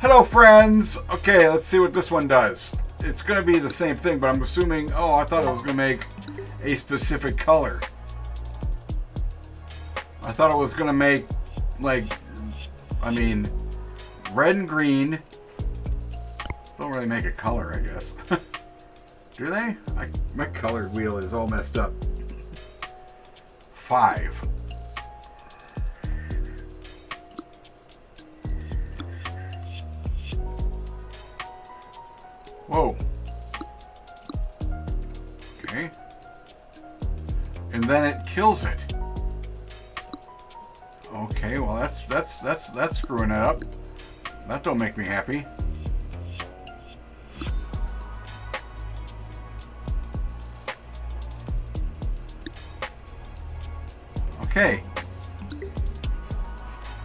Hello, friends. Okay, let's see what this one does. It's going to be the same thing, but I'm assuming... Oh, I thought it was going to make a specific color. I thought it was going to make, like... I mean, red and green. Don't really make a color, I guess. Do they? My colored wheel is all messed up. 5. Whoa. Okay. And then it kills it. Okay, well that's screwing it up. That don't make me happy. Okay.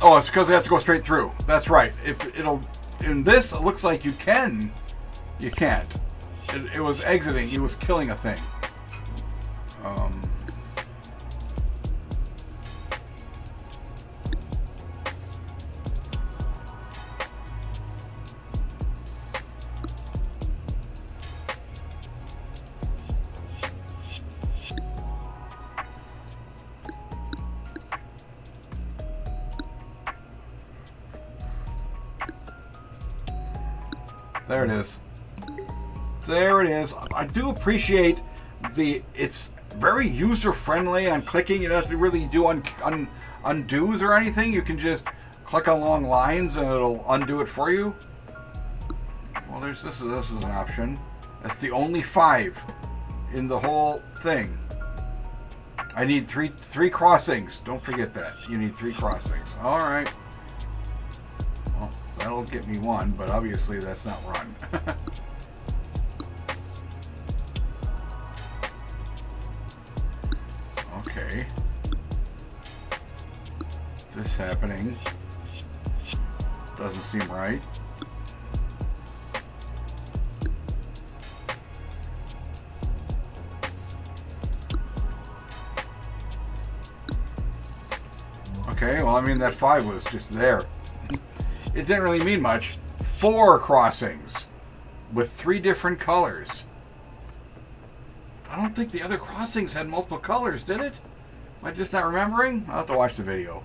Oh, it's because I have to go straight through. That's right. If it'll in this, it looks like you can. You can't. It was exiting. He was killing a thing. There it is. There it is. I do appreciate it's very user friendly on clicking. You don't have to really do undos or anything. You can just click on long lines and it'll undo it for you. Well, this is an option. That's the only 5 in the whole thing. I need three crossings. Don't forget that. You need 3 crossings. All right. Well, that'll get me 1, but obviously that's not run. Okay. This happening doesn't seem right. Okay, well, I mean, that 5 was just there. It didn't really mean much. 4 crossings with 3 different colors. I don't think the other crossings had multiple colors, did it? Am I just not remembering? I'll have to watch the video.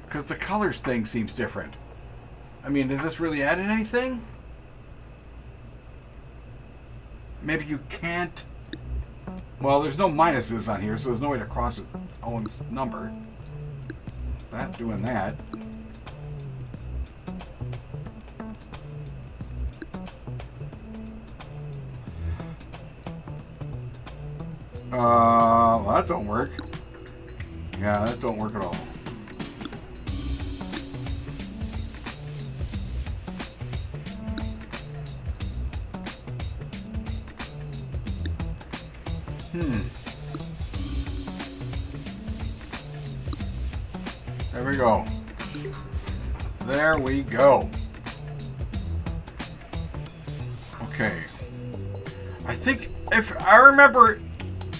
Because the colors thing seems different. I mean, does this really add in anything? Maybe you can't... Well, there's no minuses on here, so there's no way to cross its own number. Not doing that. Well, that don't work. Yeah, that don't work at all. There we go. There we go. Okay. I think, if I remember,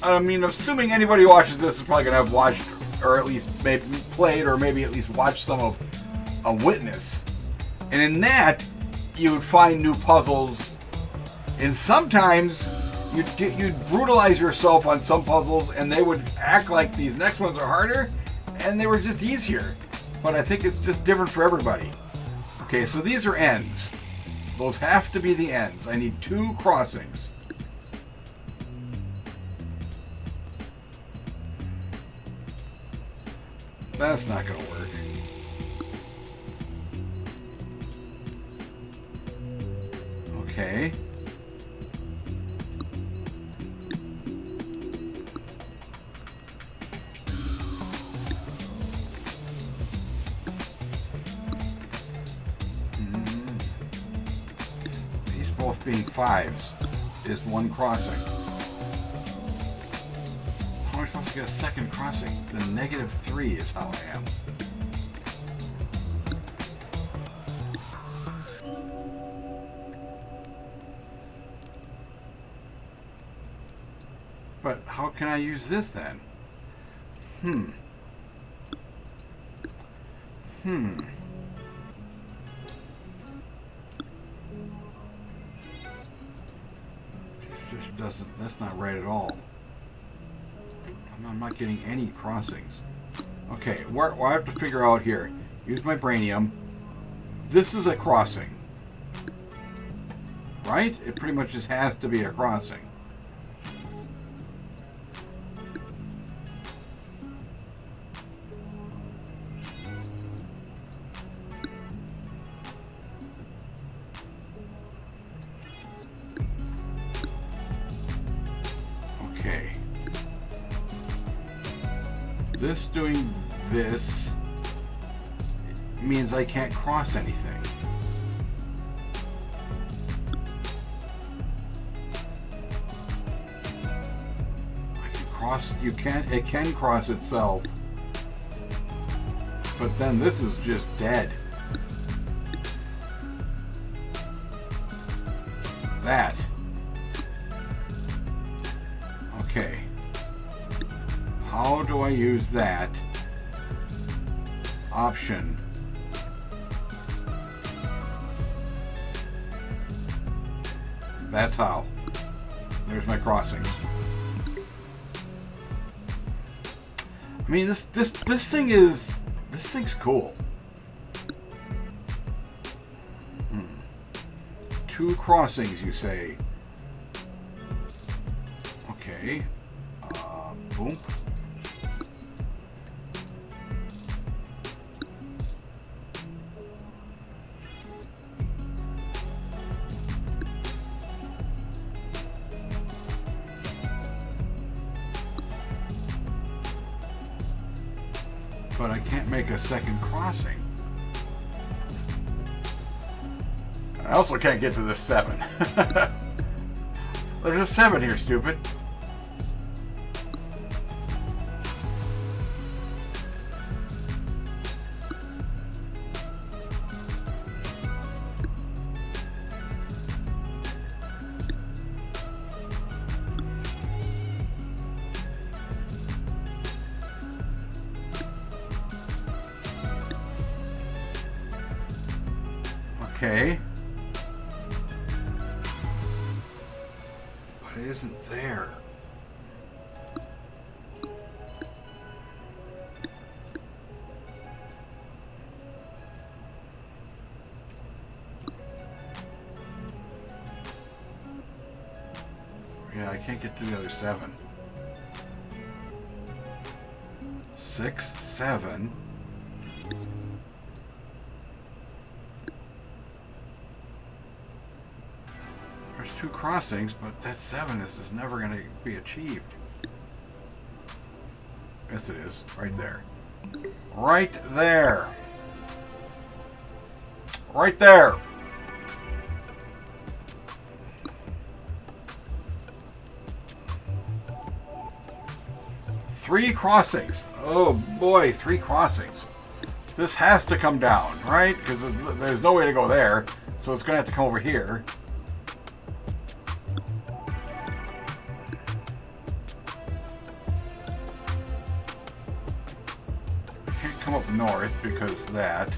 I mean, assuming anybody who watches this is probably going to have watched, or at least maybe played, or maybe at least watched some of A Witness. And in that, you would find new puzzles. And sometimes you'd brutalize yourself on some puzzles, and they would act like these next ones are harder, and they were just easier. But I think it's just different for everybody. Okay, so these are ends. Those have to be the ends. I need 2 crossings. That's not going to work. Okay. These both being 5s is 1 crossing. How am I supposed to get a second crossing? The -3 is how I am. But how can I use this then? That's not right at all. I'm not getting any crossings. Okay, well, I have to figure out here. Use my brainium. This is a crossing. Right? It pretty much just has to be a crossing. Okay. This doing this means I can't cross anything. It can cross itself, but then this is just dead. That. Okay. How do I use that option? That's how. There's my crossings. I mean, this thing's cool. 2 crossings, you say? Okay. Boom. But I can't make a second crossing. I also can't get to this 7. There's a 7 here, stupid. Okay. But it isn't there. Yeah, I can't get to the other 7. 6, 7. There's 2 crossings, but that 7 is never going to be achieved. Yes, it is. Right there. Right there. Right there. Three crossings. Oh boy, 3 crossings. This has to come down, right? Because there's no way to go there. So it's going to have to come over here. Can't come up north because that.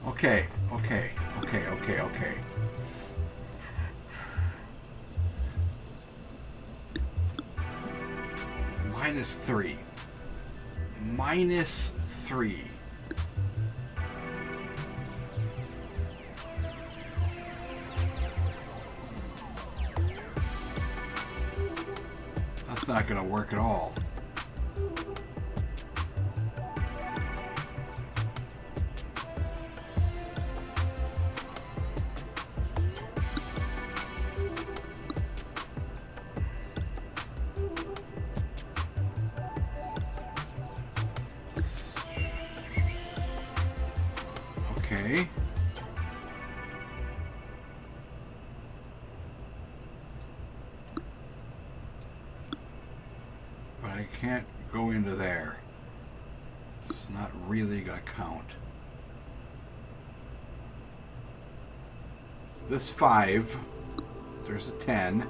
Okay. -3. -3. That's not going to work at all. Okay. But I can't go into there. It's not really gonna count. This 5. There's a 10.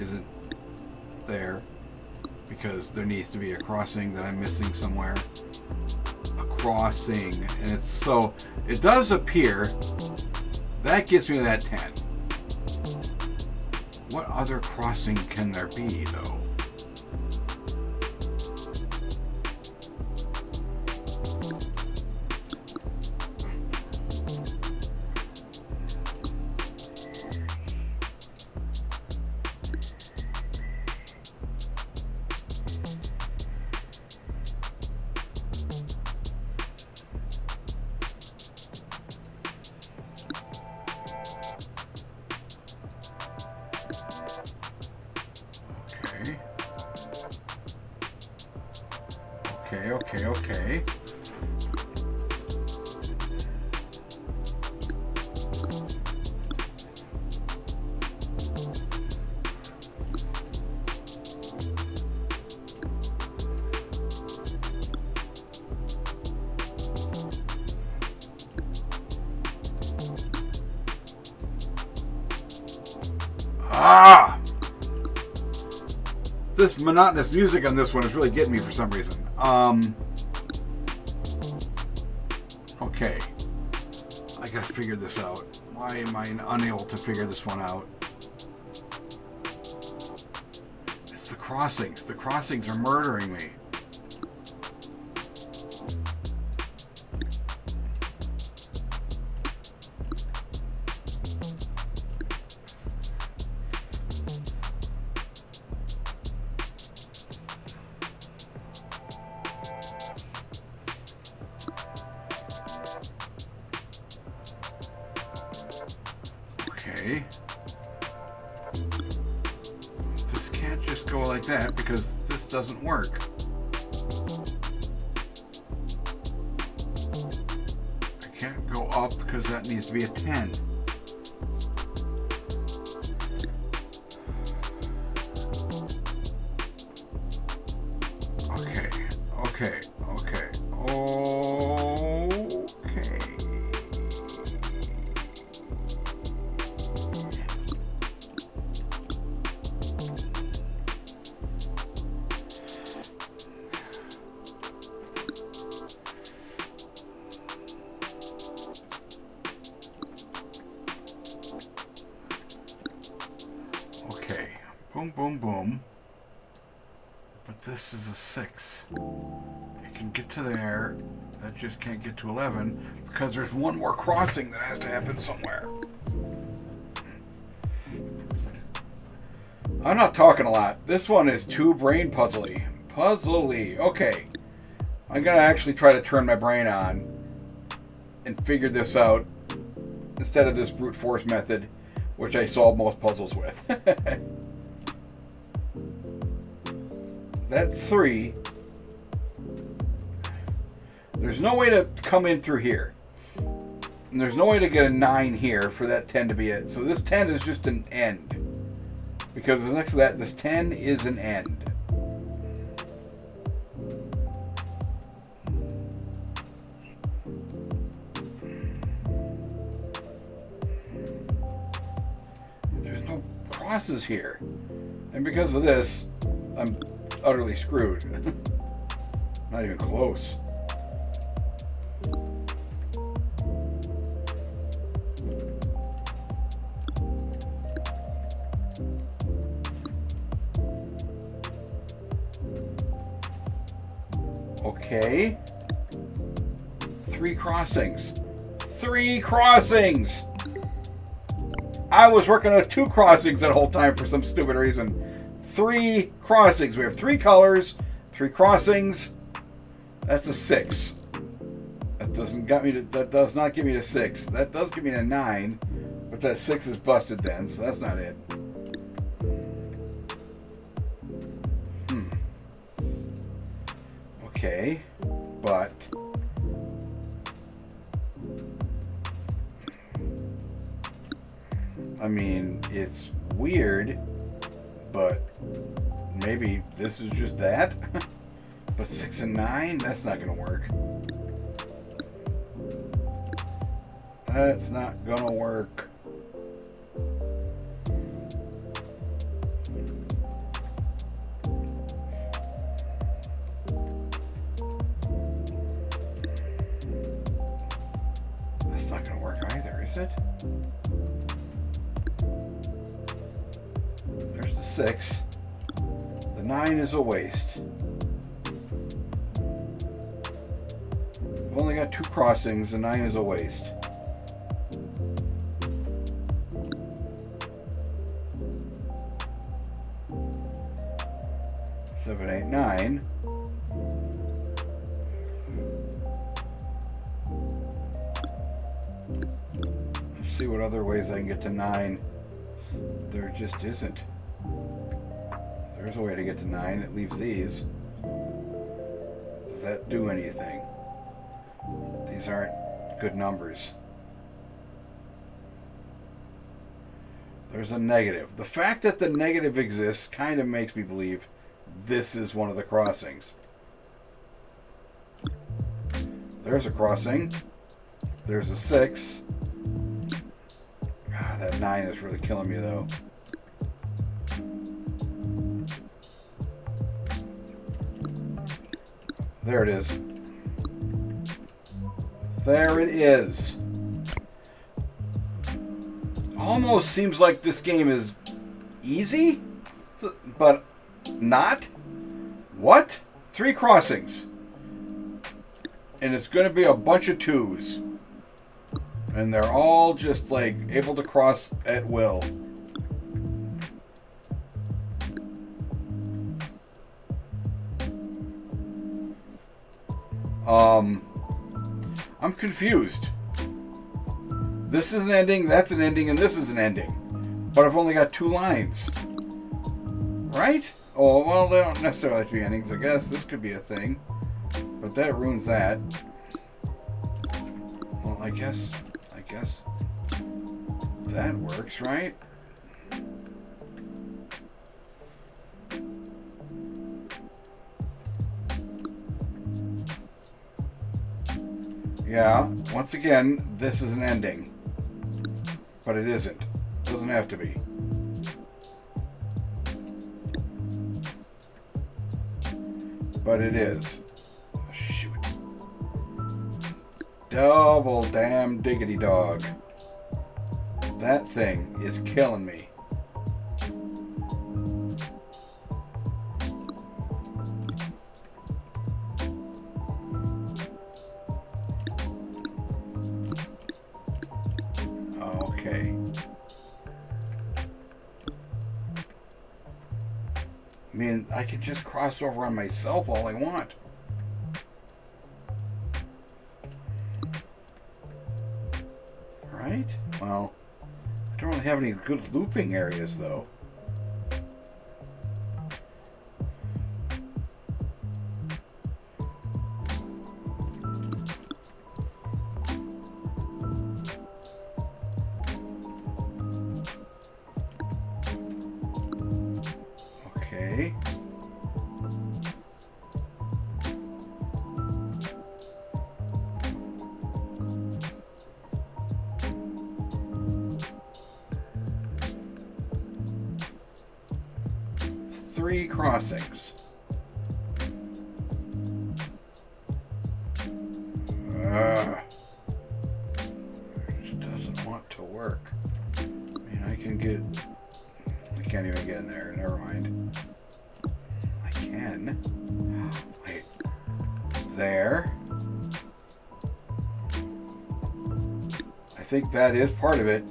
isn't there because there needs to be a crossing that I'm missing somewhere. A crossing, and it's so it does appear that gets me to that 10. What other crossing can there be though? Okay. Ah! This monotonous music on this one is really getting me for some reason. Okay. I gotta figure this out. Why am I unable to figure this one out? It's the crossings. The crossings are murdering me. Okay. This can't just go like that because this doesn't work. I can't go up because that needs to be a 10. Okay. Okay, boom, boom. But this is a 6. It can get to there. That just can't get to 11 because there's one more crossing that has to happen somewhere. I'm not talking a lot. This one is too brain puzzly. Okay. I'm going to actually try to turn my brain on and figure this out instead of this brute force method, which I solve most puzzles with. That 3. There's no way to come in through here. And there's no way to get a 9 here for that 10 to be it. So this 10 is just an end. Because next to that, this 10 is an end. There's no crosses here. And because of this, I'm utterly screwed. Not even close. Okay. 3 crossings. 3 crossings! I was working on 2 crossings that whole time for some stupid reason. 3 crossings. We have 3 colors, 3 crossings. That's a 6. That does not give me the 6. That does give me the 9, but that 6 is busted then, so that's not it. Okay, but I mean, it's weird, but maybe this is just that. But 6 and 9, that's not gonna work. That's not gonna work. That's not going to work either, is it? There's the 6. The 9 is a waste. I've only got 2 crossings. The 9 is a waste. Seven, 8, 9. Let's see what other ways I can get to 9. There just isn't. There's a way to get to 9. It leaves these. Does that do anything? These aren't good numbers. There's a negative. The fact that the negative exists kind of makes me believe this is one of the crossings. There's a crossing. There's a 6. God, that 9 is really killing me though. There it is. There it is. Almost seems like this game is easy, but not. What? 3 crossings. And it's going to be a bunch of 2s. And they're all just like able to cross at will. I'm confused. This is an ending, that's an ending, and this is an ending. But I've only got 2 lines. Right? Oh, well, they don't necessarily have to be endings, I guess. This could be a thing. But that ruins that. Well, I guess that works, right? Yeah, once again, this is an ending. But it isn't. It doesn't have to be. But it is. Shoot. Double damn diggity dog. That thing is killing me. Okay. I mean, I could just cross over on myself all I want. Right? Well, I don't really have any good looping areas, though. Okay. Three crossings. It doesn't want to work. I mean, I can't even get in there. Never mind. I can. Wait. There. I think that is part of it.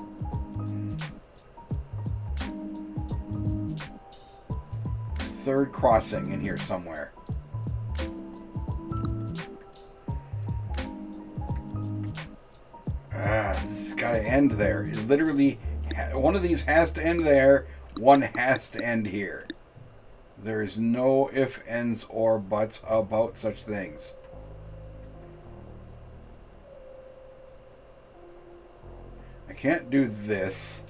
Third crossing in here somewhere. This has got to end there. It literally, one of these has to end there. One has to end here. There is no ifs, ands, or buts about such things. I can't do this.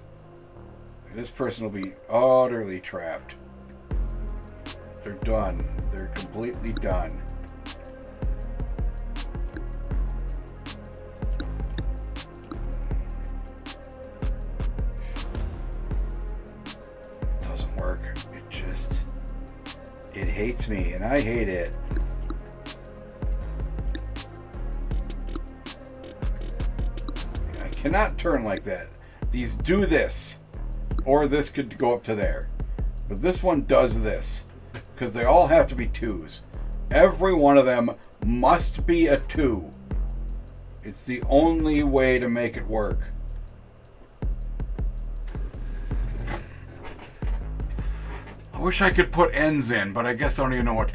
This person will be utterly trapped. They're done. They're completely done. It doesn't work. It hates me, and I hate it. cannot turn like that. These do this, or this could go up to there. But this one does this, because they all have to be 2s. Every one of them must be a 2. It's the only way to make it work. I wish I could put ends in, but I guess I don't even know which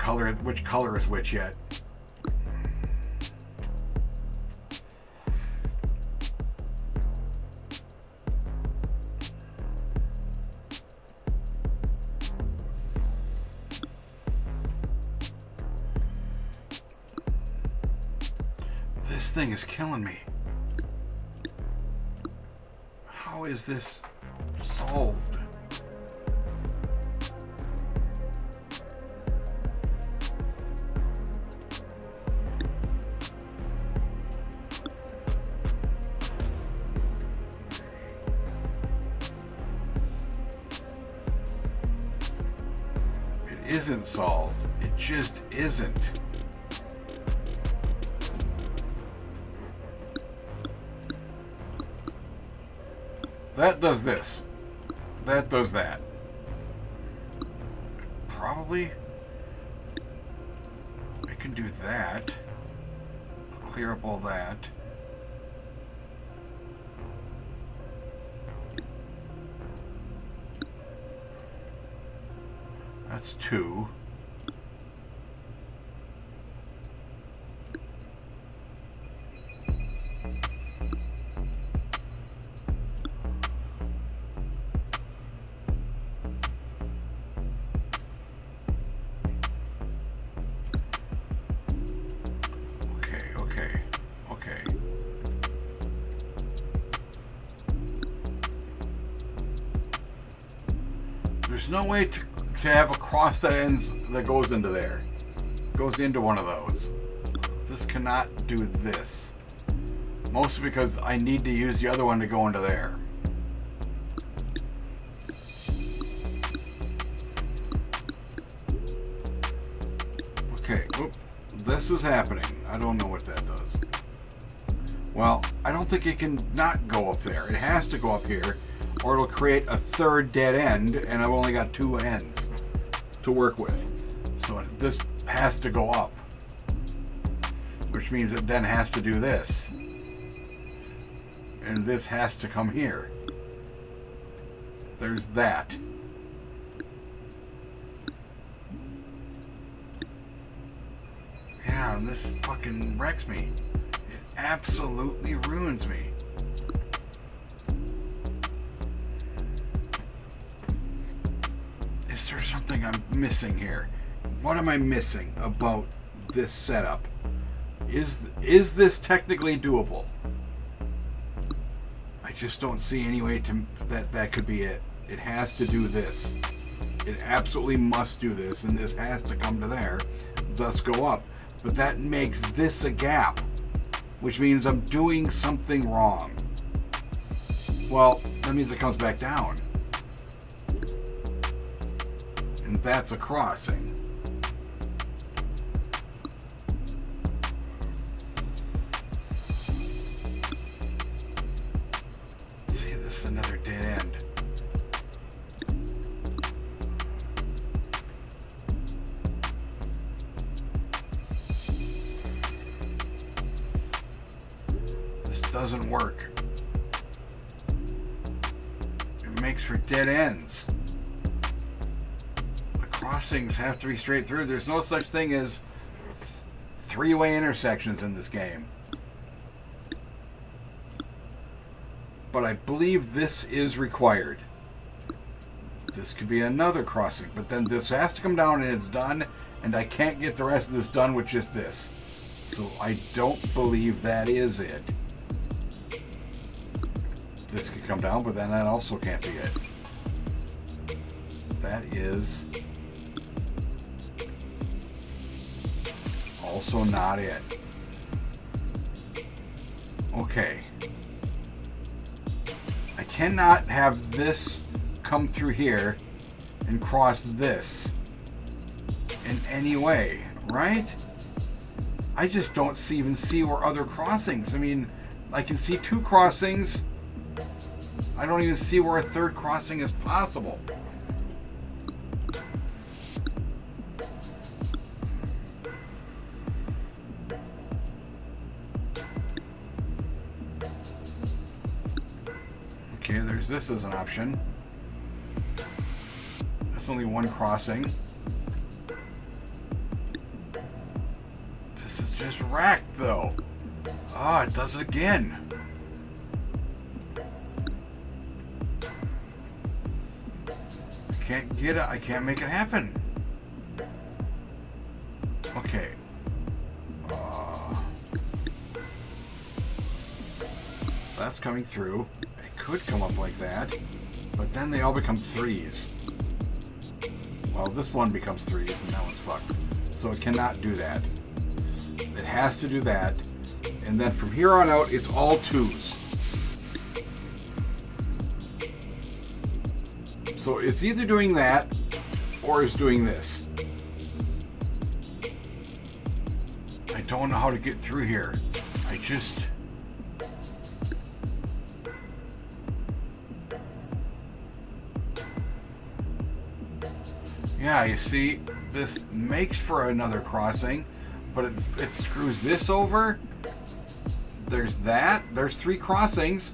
color is which yet. This thing is killing me. How is this solved? It isn't solved. It just isn't. That does this. That does that. Probably I can do that. Clear up all that. That's 2. Okay. There's no way to have a cross that ends that goes into there. Goes into one of those. This cannot do this. Mostly because I need to use the other one to go into there. Okay, oop. This is happening. I don't know what that does. Well, I don't think it can not go up there. It has to go up here, or it'll create a third dead end, and I've only got 2 ends to work with. So this has to go up, which means it then has to do this. And this has to come here. There's that. Yeah, and this fucking wrecks me. It absolutely ruins me. Is there something I'm missing here? What am I missing about this setup? Is this technically doable? I just don't see any way to that could be it. It has to do this. It absolutely must do this, and this has to come to there, thus go up. But that makes this a gap, which means I'm doing something wrong. Well, that means it comes back down. And that's a crossing. See, this is another dead end. This doesn't work. It makes for dead ends. Crossings have to be straight through. There's no such thing as 3-way intersections in this game. But I believe this is required. This could be another crossing, but then this has to come down and it's done, and I can't get the rest of this done with just this. So I don't believe that is it. This could come down, but then that also can't be it. That is also not it. Okay. I cannot have this come through here and cross this in any way, right? I just don't even see where other crossings. I mean, I can see 2 crossings. I don't even see where a 3rd crossing is possible. Okay, there's this as an option. That's only 1 crossing. This is just racked, though. Ah, it does it again. I can't get it. I can't make it happen. Okay. That's coming through. It could come up like that, but then they all become 3s. Well, this one becomes 3s, and that one's fucked. So it cannot do that. It has to do that, and then from here on out, it's all 2s. So it's either doing that, or it's doing this. I don't know how to get through here. I just... Yeah, you see, this makes for another crossing, but it screws this over. There's that. There's 3 crossings,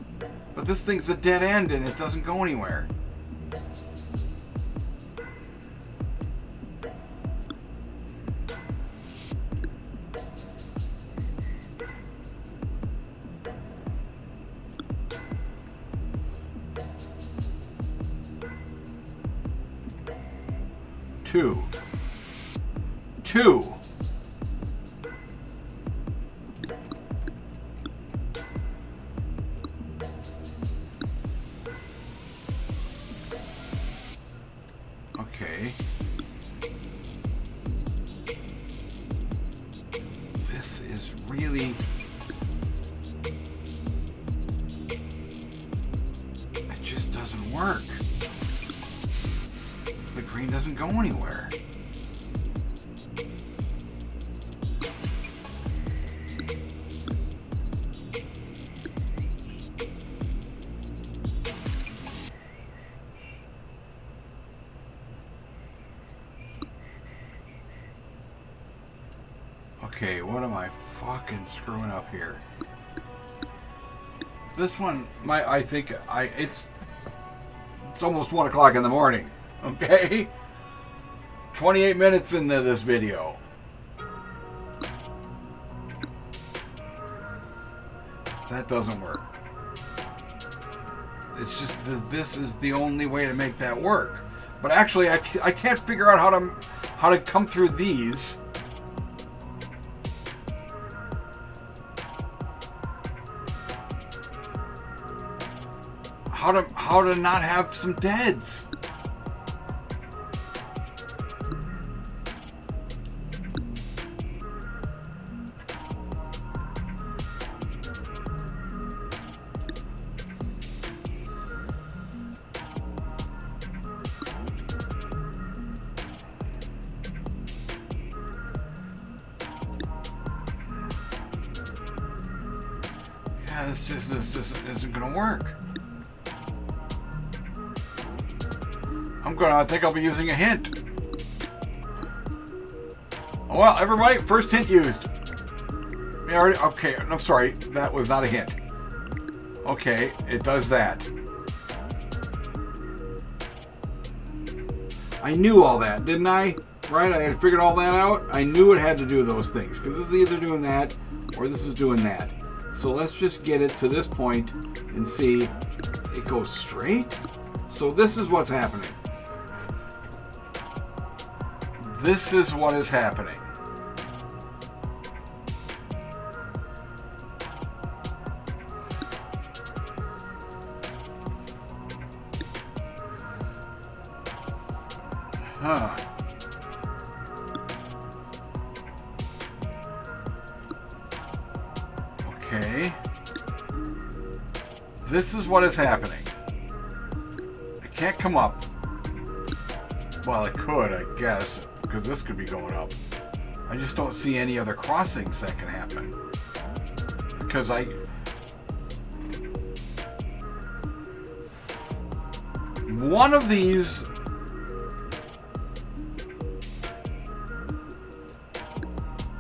but this thing's a dead end and it doesn't go anywhere. Two. Okay. This is really... It just doesn't work. The green doesn't go anywhere. Okay, what am I fucking screwing up here? This one, I think it's almost 1 o'clock in the morning. Okay? 28 minutes into this video. That doesn't work. It's just this is the only way to make that work. But actually, I can't figure out how to come through these. How to not have some deads. Yeah, this just isn't gonna work. I think I'll be using a hint. Well, everybody, first hint used. Okay, I'm sorry, that was not a hint. Okay, it does that. I knew all that, didn't I? Right, I had figured all that out. I knew it had to do those things, because this is either doing that, or this is doing that. So let's just get it to this point and see. It goes straight? So this is what's happening. This is what is happening. Huh. Okay. This is what is happening. I can't come up. Well, I could, I guess, because this could be going up. I just don't see any other crossings that can happen. Because one of these...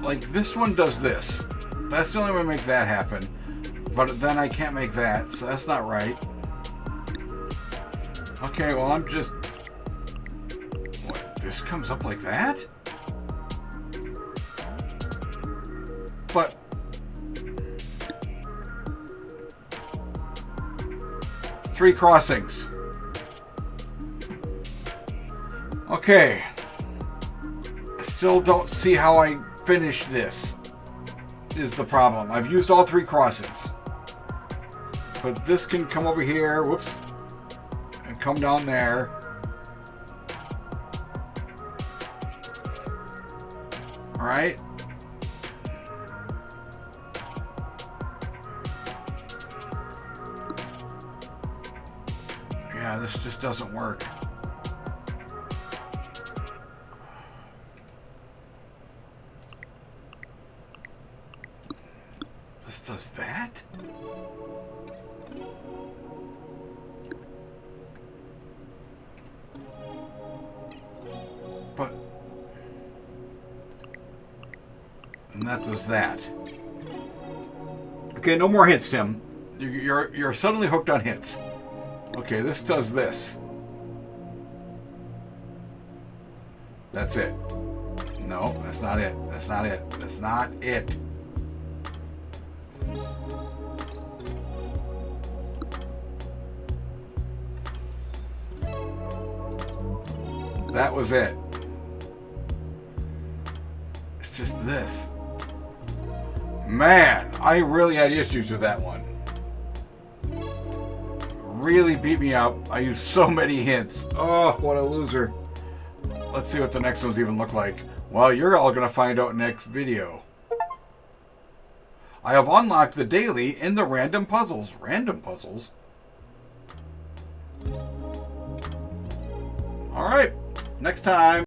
Like, this one does this. That's the only way to make that happen. But then I can't make that, so that's not right. Okay, well, I'm just... What, this comes up like that? But... Three crossings. Okay. I still don't see how I finish this, is the problem. I've used all three crossings. But this can come over here, whoops, and come down there. All right. Yeah, this just doesn't work. This does that? But... And that does that. Okay, no more hits, Tim. You're suddenly hooked on hits. Okay, this does this. That's it. No, that's not it. That's not it. That's not it. That was it. It's just this. Man, I really had issues with that one. Really beat me up. I used so many hints. Oh, what a loser. Let's see what the next ones even look like. Well, you're all going to find out next video. I have unlocked the daily in the random puzzles. Random puzzles? Alright, next time.